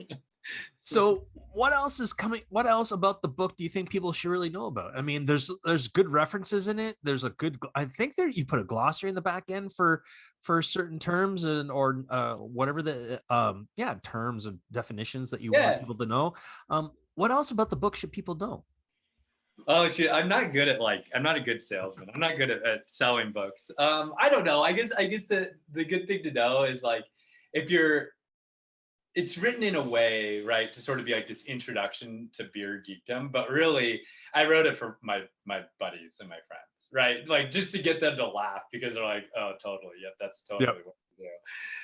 So what else is coming? What else about the book do you think people should really know about? I mean, there's good references in it. There's a good, I think there you put a glossary in the back end for certain terms and or whatever the yeah, terms and definitions that you want Yeah. people to know. What else about the book should people know? Oh shit, I'm not good at I'm not a good salesman. I'm not good at selling books. I don't know. I guess the good thing to know is like if you're it's written in a way, right, to sort of be like this introduction to beer geekdom, but really I wrote it for my buddies and my friends, right? Like just to get them to laugh because they're like, oh totally, yep, that's totally Yep. what we do.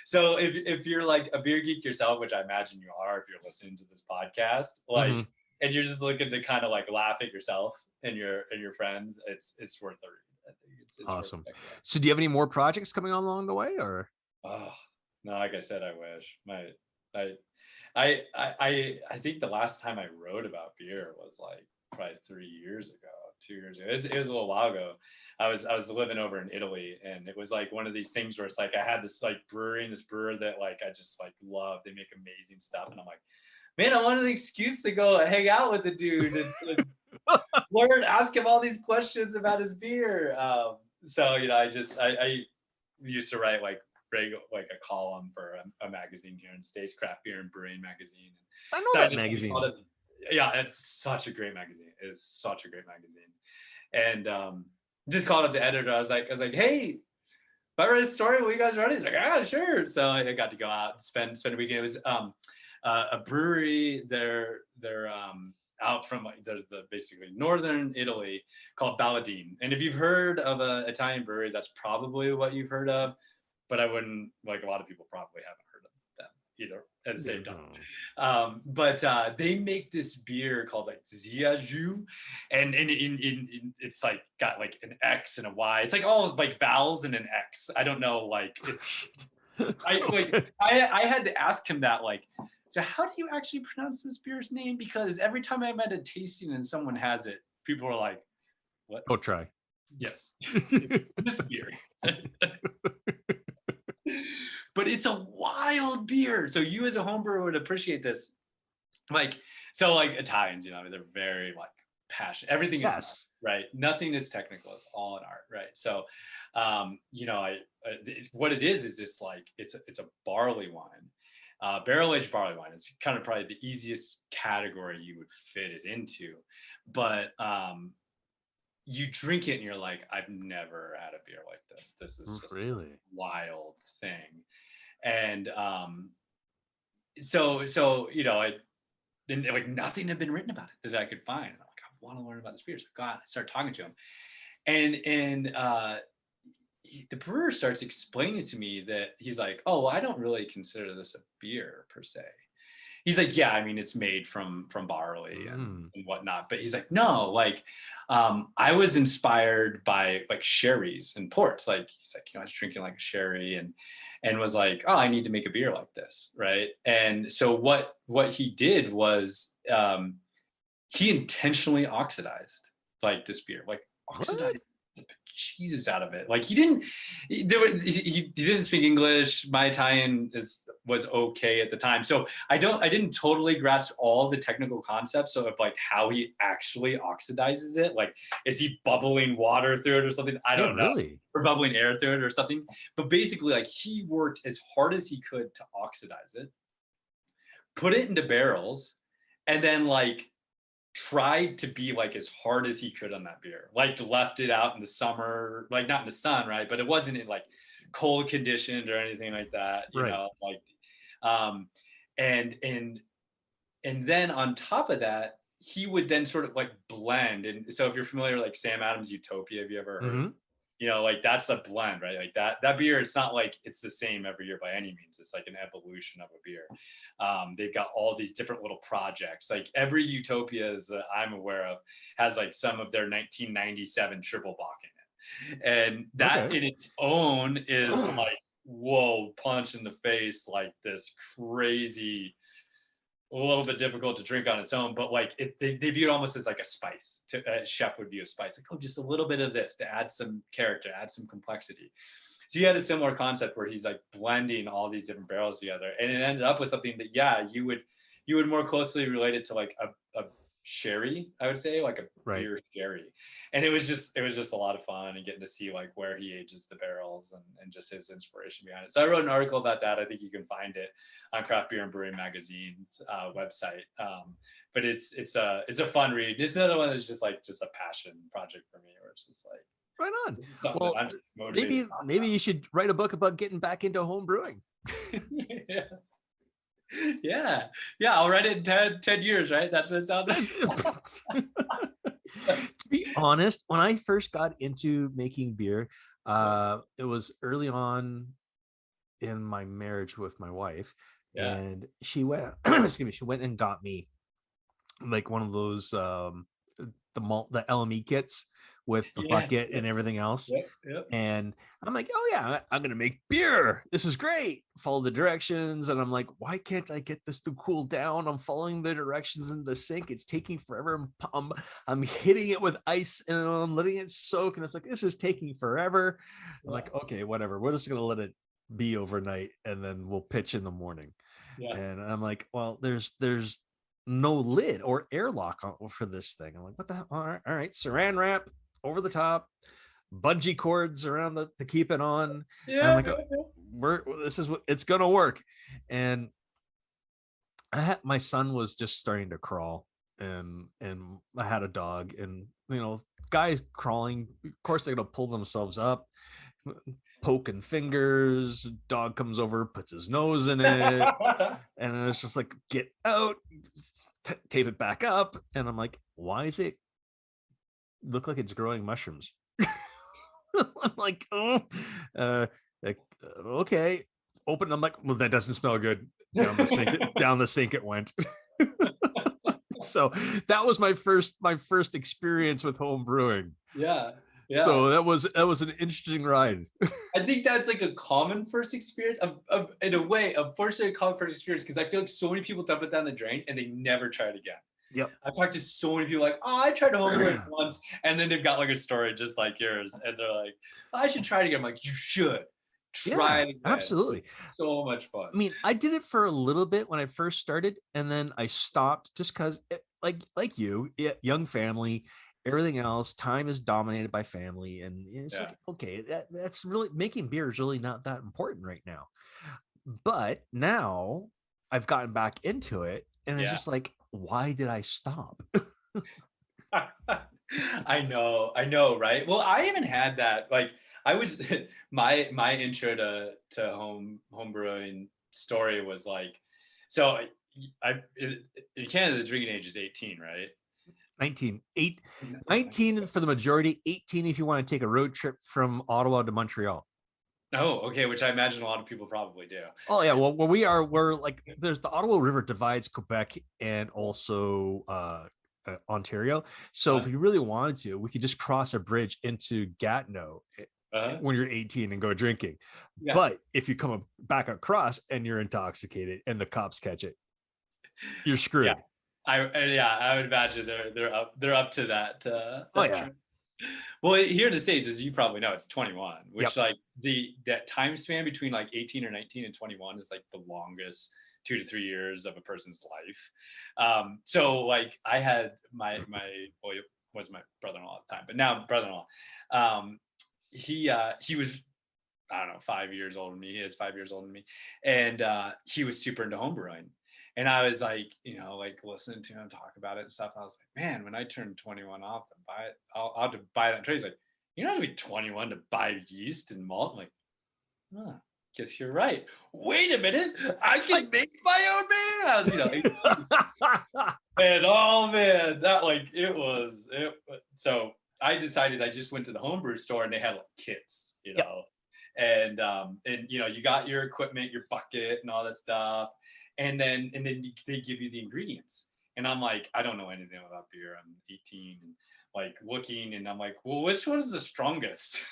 So if you're like a beer geek yourself, which I imagine you are if you're listening to this podcast, Mhm. like and you're just looking to kind of like laugh at yourself and your friends, it's worth a read. I think it's worth Awesome. checking out. So do you have any more projects coming on along the way, or? Oh no, like I said, I wish. I I think the last time I wrote about beer was like probably 3 years ago, 2 years ago. It was a little while ago. I was living over in Italy, and it was like one of these things where it's like I had this like brewery and this brewer that like I just like love. They make amazing stuff, and I'm like, man, I wanted an excuse to go hang out with the dude and learn, ask him all these questions about his beer. So I used to write like like a column for a magazine here in the States, Craft Beer and Brewing magazine. I know So I that just called magazine. it, yeah, it's such a great magazine. It's such a great magazine. And just called up the editor. I was like, hey, if I write a story, will you guys write it? He's like, ah, sure. So I got to go out and spend a weekend. It was a brewery. They're out from like the basically northern Italy called Balladine. And if you've heard of an Italian brewery, that's probably what you've heard of. But I wouldn't like a lot of people probably haven't heard of them either at the same time. But they make this beer called like Ziaju, and it's like got like an X and a Y. It's like all like vowels and an X. I don't know, like it's I like Okay. I had to ask him that like. So how do you actually pronounce this beer's name? Because every time I'm at a tasting and someone has it, people are like, "What? Go try. Yes, this beer." But it's a wild beer. So you as a home brewer would appreciate this. Like, so like Italians, they're very like passionate. Everything is an art, Yes. right? Nothing is technical. It's all an art, right? So, what it is this like it's a barley wine, barrel aged barley wine. It's kind of probably the easiest category you would fit it into, but you drink it and you're like, I've never had a beer like this. This is just this Really? wild thing. And I didn't like nothing had been written about it that I could find. And I'm like, I want to learn about this beer. So God, I started talking to him, and the brewer starts explaining to me that he's like, oh, well, I don't really consider this a beer per se. He's like, yeah, I mean, it's made from barley and whatnot, but he's like, no, like, I was inspired by like sherries and ports. Like, he's like, I was drinking like a sherry and was like, oh, I need to make a beer like this, right? And so what he did was he intentionally oxidized like this beer, like What? oxidized the Jesus out of it. Like he didn't, he didn't speak English. My Italian was okay at the time, so I didn't totally grasp all the technical concepts of like how he actually oxidizes it. Like, is he bubbling water through it or something? I Yeah, don't know, really? or bubbling air through it or something. But basically, like he worked as hard as he could to oxidize it, put it into barrels, and then like tried to be like as hard as he could on that beer. Like left it out in the summer, like not in the sun, right? But it wasn't in like cold conditioned or anything like that, Right. like um and then on top of that, he would then sort of like blend. And so if you're familiar with like Sam Adams Utopia, have you ever heard? Hmm. Like that's a blend, right? Like that beer, it's not like it's the same every year by any means. It's like an evolution of a beer. They've got all these different little projects. Like every Utopia that I'm aware of has like some of their 1997 triple bock in it, and that Okay. in its own is like, whoa, punch in the face, like this crazy, a little bit difficult to drink on its own, but like they view it almost as like a spice. A chef would view a spice, like, oh, just a little bit of this to add some character, add some complexity. So you had a similar concept where he's like blending all these different barrels together, and it ended up with something that, yeah, you would more closely relate it to like a sherry, I would say, like a Right. beer sherry. And it was just a lot of fun, and getting to see like where he ages the barrels, and just his inspiration behind it. So I wrote an article about that. I think you can find it on Craft Beer and Brewing Magazine's website. But it's a fun read. It's another one that's just a passion project for me, where it's just like, Right on. this is something that Well, I'm just motivated to maybe you should write a book about getting back into home brewing. talk about. Yeah. Yeah. Yeah. I'll write it in 10 years, right? That's what it sounds like. To be honest, when I first got into making beer, it was early on in my marriage with my wife, Yeah. and she went excuse me, she went and got me like one of those the LME kits with the Yeah. bucket and everything else. Yep. Yep. And I'm like, oh yeah, I'm gonna make beer. This is great. Follow the directions. And I'm like, why can't I get this to cool down? I'm following the directions in the sink. It's taking forever. I'm hitting it with ice and I'm letting it soak. And it's like, this is taking forever. I'm Yeah. like, okay, whatever. We're just gonna let it be overnight and then we'll pitch in the morning. Yeah. And I'm like, well, there's no lid or airlock for this thing. I'm like, what the hell? All right, saran wrap over the top, bungee cords around to keep it on. And I'm Yeah. like, this is what it's gonna work. And my son was just starting to crawl, and I had a dog, and guys crawling, of course they're gonna pull themselves up, poking fingers. Dog comes over, puts his nose in it, and it's just like, get out, tape it back up. And I'm like, why is it look like it's growing mushrooms? I'm like, oh, okay. Open. I'm like, well, that doesn't smell good. Down the sink it went. So that was my first experience with home brewing. Yeah. Yeah. So that was an interesting ride. I think that's like a common first experience, in a way, unfortunately, a common first experience, because I feel like so many people dump it down the drain and they never try it again. Yep. I've talked to so many people like, oh, I tried to homebrew it once, and then they've got like a story just like yours, and they're like, I should try it again. I'm like, you should try it again. Absolutely. It's so much fun. I mean, I did it for a little bit when I first started, and then I stopped just because, like you, young family, everything else, time is dominated by family, and it's like, okay, that's really, making beer is really not that important right now. But now I've gotten back into it, and it's just like, why did I stop? I know, right? Well, I haven't had that. Like, I was my intro to home brewing story was like, so in Canada the drinking age is 18, right? 19 for the majority, 18 if you want to take a road trip from Ottawa to Montreal. Oh, okay, which I imagine a lot of people probably do. Oh yeah, well, where we're like, there's the Ottawa River divides Quebec and also Ontario. So if you really wanted to, we could just cross a bridge into Gatineau when you're 18 and go drinking. Yeah. But if you come back across and you're intoxicated and the cops catch it, you're screwed. Yeah. I would imagine they're up to that. Oh yeah. Well, here in the States, as you probably know, it's 21, which like that time span between like 18 or 19 and 21 is like the longest 2 to 3 years of a person's life. So like I had my boy was my brother-in-law at the time, but now brother-in-law, he was, I don't know, 5 years older than me. He is 5 years older than me. And he was super into homebrewing. And I was like, like listening to him talk about it and stuff. I was like, man, when I turn 21 off and buy it, I'll have to buy that trade. He's like, you don't have to be 21 to buy yeast and malt. I'm like, huh, guess you're right. Wait a minute, I can make my own beer. I was, and oh man, that like it was. So I decided, I just went to the homebrew store and they had like kits, and you got your equipment, your bucket, and all that stuff. And then they give you the ingredients. And I'm like, I don't know anything about beer. I'm 18 and like looking, and I'm like, well, which one is the strongest?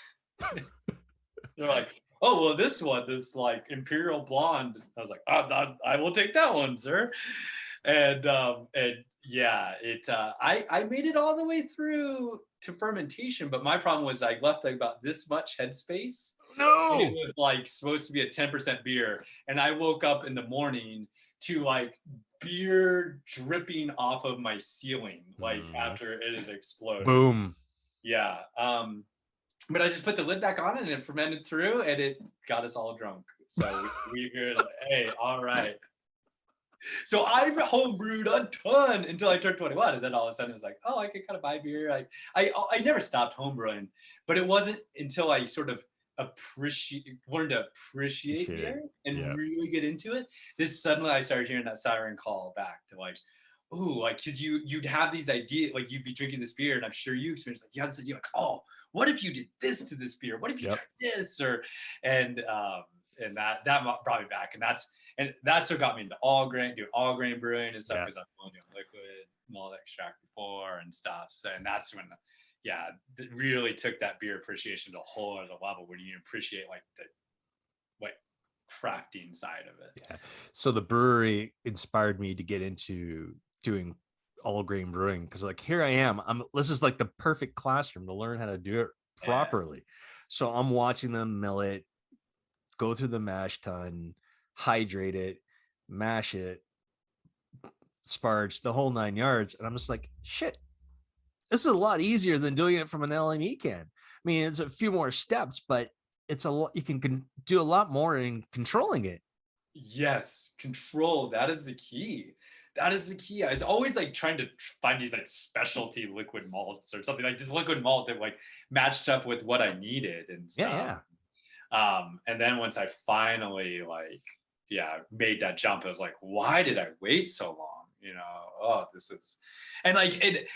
They're like, oh, well, this one, this like Imperial Blonde. I was like, I will take that one, sir. And yeah, I made it all the way through to fermentation, but my problem was I left like about this much headspace. No, it was like supposed to be a 10% beer, and I woke up in the morning to like beer dripping off of my ceiling, like Mhm. after it had exploded. Boom. Yeah. But I just put the lid back on and it fermented through and it got us all drunk. So we were like, hey, all right. So I homebrewed a ton until I turned 21, and then all of a sudden it was like, oh, I could kind of buy beer. I never stopped homebrewing, but it wasn't until I sort of learned to appreciate Appreciate it. beer and Yeah. really get into it. This suddenly I started hearing that siren call back to like, ooh, like because you'd have these ideas, like you'd be drinking this beer, and I'm sure you experienced like you had this idea like, oh, what if you did this to this beer? What if you Yep. tried this? And and that brought me back, and that's what got me into doing all grain brewing and stuff Yeah. because I've only doing liquid malt extract before and stuff. So and that's when, yeah, it really took that beer appreciation to a whole other level when you appreciate like the like crafting side of it. Yeah. So the brewery inspired me to get into doing all grain brewing because like here I am. This is like the perfect classroom to learn how to do it Yeah. properly. So I'm watching them mill it, go through the mash tun, hydrate it, mash it, sparge, the whole 9 yards. And I'm just like, shit, this is a lot easier than doing it from an LME can. I mean, it's a few more steps, but it's a lot, you can do a lot more in controlling it. Yes, control. That is the key. That is the key. I was always like trying to find these like specialty liquid malts or something like this liquid malt that like matched up with what I needed and Yeah, stuff. yeah. And then once I finally like, yeah, made that jump, I was like, why did I wait so long? You know, oh, this is, and like,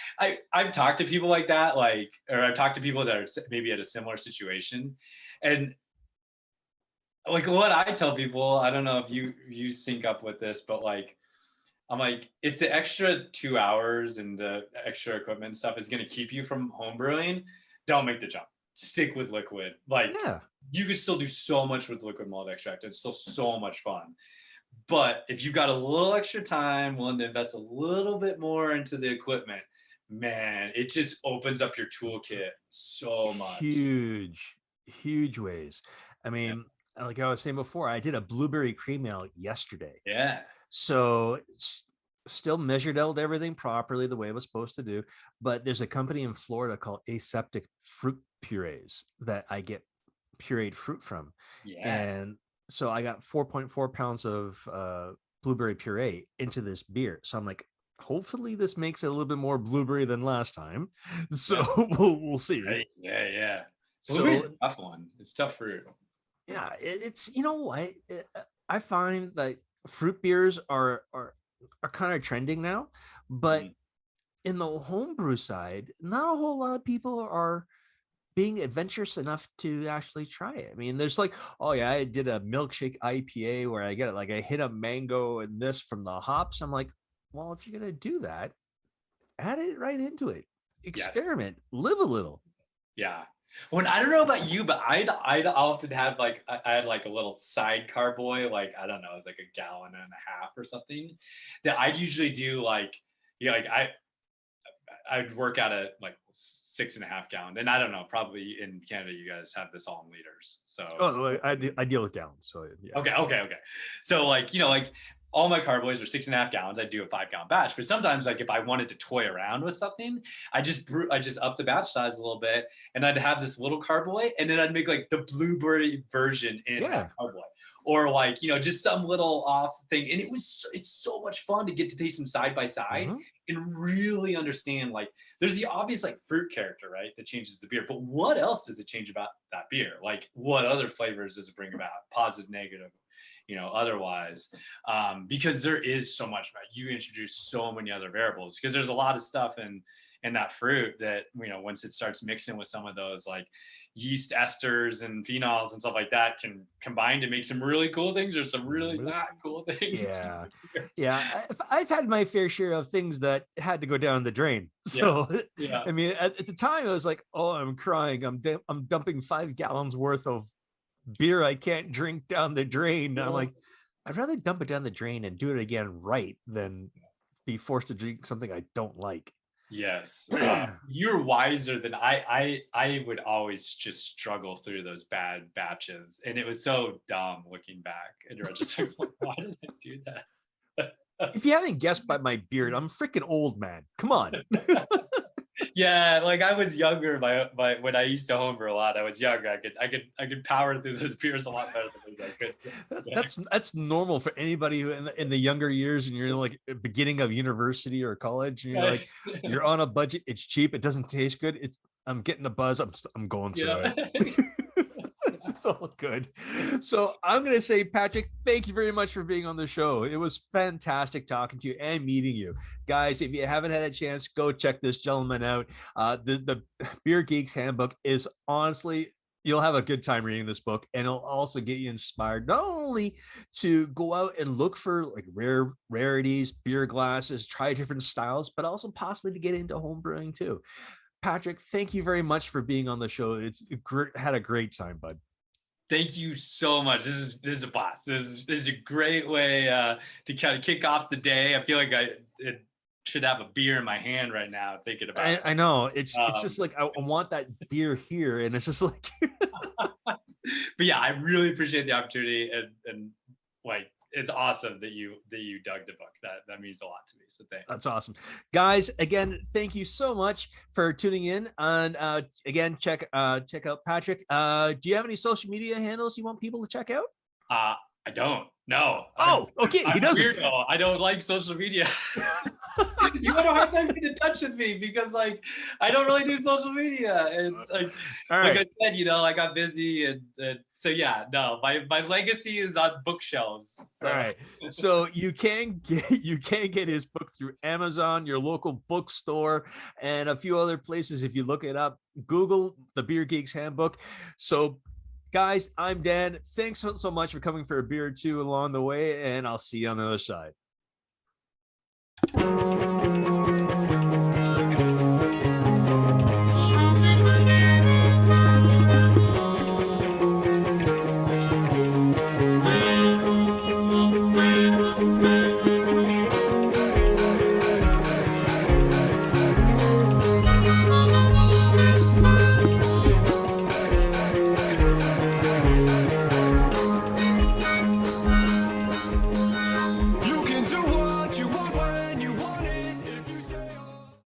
I've talked to people like that, like, or I've talked to people that are maybe at a similar situation, and like what I tell people, I don't know if you sync up with this, but like I'm like, if the extra 2 hours and the extra equipment and stuff is going to keep you from homebrewing, don't make the jump. Stick with liquid. Like Yeah. you could still do so much with liquid malt extract. It's still so much fun. But if you got a little extra time, willing to invest a little bit more into the equipment, man, it just opens up your toolkit so much. Huge, huge ways. I Yeah. mean, like I was saying before, I did a blueberry cream ale yesterday. Yeah. So it's still measured out everything properly the way it was supposed to do. But there's a company in Florida called Aseptic Fruit Purees that I get pureed fruit from. Yeah. And so I got 4.4 pounds of blueberry puree into this beer. So I'm like, hopefully this makes it a little bit more blueberry than last time. Yeah. So we'll see. Right. Yeah. Yeah. Blueberry's So a tough one. It's tough fruit. yeah, it's you know what I find that fruit beers are kind of trending now, but Mhm. in the homebrew side, not a whole lot of people are being adventurous enough to actually try it. I mean, there's like, oh yeah, I did a milkshake IPA where I get it like I hit a mango and this from the hops. I'm like, well, if you're gonna do that, add it right into it. Yes. Experiment, live a little. Yeah. When I don't know about you, but I'd often have like I had like a little side carboy, like I don't know, it's like a gallon and a half or something that I'd usually do like, yeah, like I'd work out at like 6.5 gallon. And I don't know, probably in Canada you guys have this all in liters. So Oh, I deal with gallons, so yeah. okay. So like, like all my carboys are 6.5 gallons. I do a 5 gallon batch, but sometimes like if I wanted to toy around with something, I just up the batch size a little bit, and I'd have this little carboy, and then I'd make like the blueberry version in that Yeah. carboy, or like just some little off thing, and it's so much fun to get to taste them side by side Mhm. and really understand like there's the obvious like fruit character, right, that changes the beer, but what else does it change about that beer? Like what other flavors does it bring about, positive, negative, otherwise, because there is so much about you introduce so many other variables because there's a lot of stuff in that fruit that once it starts mixing with some of those like yeast esters and phenols and stuff like that can combine to make some really cool things or some really Really? not cool things. Yeah. Yeah. I've had my fair share of things that had to go down the drain. Yeah, So, yeah. I mean, at the time, I was like, oh, I'm crying. I'm dumping 5 gallons worth of beer I can't drink down the drain. I'm like, I'd rather dump it down the drain and do it again right than be forced to drink something I don't like. Yes. You're wiser than I would always just struggle through those bad batches. And it was so dumb looking back. And you're just like, why did I do that? If you haven't guessed by my beard, I'm freaking old, man. Come on. Yeah, like I was younger. My when I used to homebrew a lot, I was younger. I could power through those beers a lot better than I could. Yeah, That's normal for anybody who in the younger years, and you're in like beginning of university or college, and you're like, you're on a budget. It's cheap. It doesn't taste good. I'm getting a buzz. I'm going through yeah. it. It's all good. So I'm going to say, Patrick, thank you very much for being on the show. It was fantastic talking to you and meeting you. Guys, if you haven't had a chance, go check this gentleman out. The Beer Geeks Handbook is honestly, you'll have a good time reading this book, and it'll also get you inspired not only to go out and look for like rarities, beer glasses, try different styles, but also possibly to get into home brewing too. Patrick, thank you very much for being on the show. It's had a great time, bud. Thank you so much. This is a blast. This is a great way to kind of kick off the day. I feel like it should have a beer in my hand right now thinking about it. I know it's just like I want that beer here, and it's just like but yeah, I really appreciate the opportunity, and like it's awesome that you dug the book. That means a lot to me, so thanks. That's awesome, guys. Again, thank you so much for tuning in, and again, check out Patrick. Do you have any social media handles you want people to check out? I don't. No. Oh, okay. He doesn't. Weirdo. I don't like social media. You had a hard time getting in touch with me because like I don't really do social media. It's like, like I said, you know, I got busy and so yeah, no, my legacy is on bookshelves. So. All right. So you can get his book through Amazon, your local bookstore, and a few other places. If you look it up, Google the Beer Geeks Handbook. So guys, I'm Dan. Thanks so much for coming for a beer or two along the way, and I'll see you on the other side.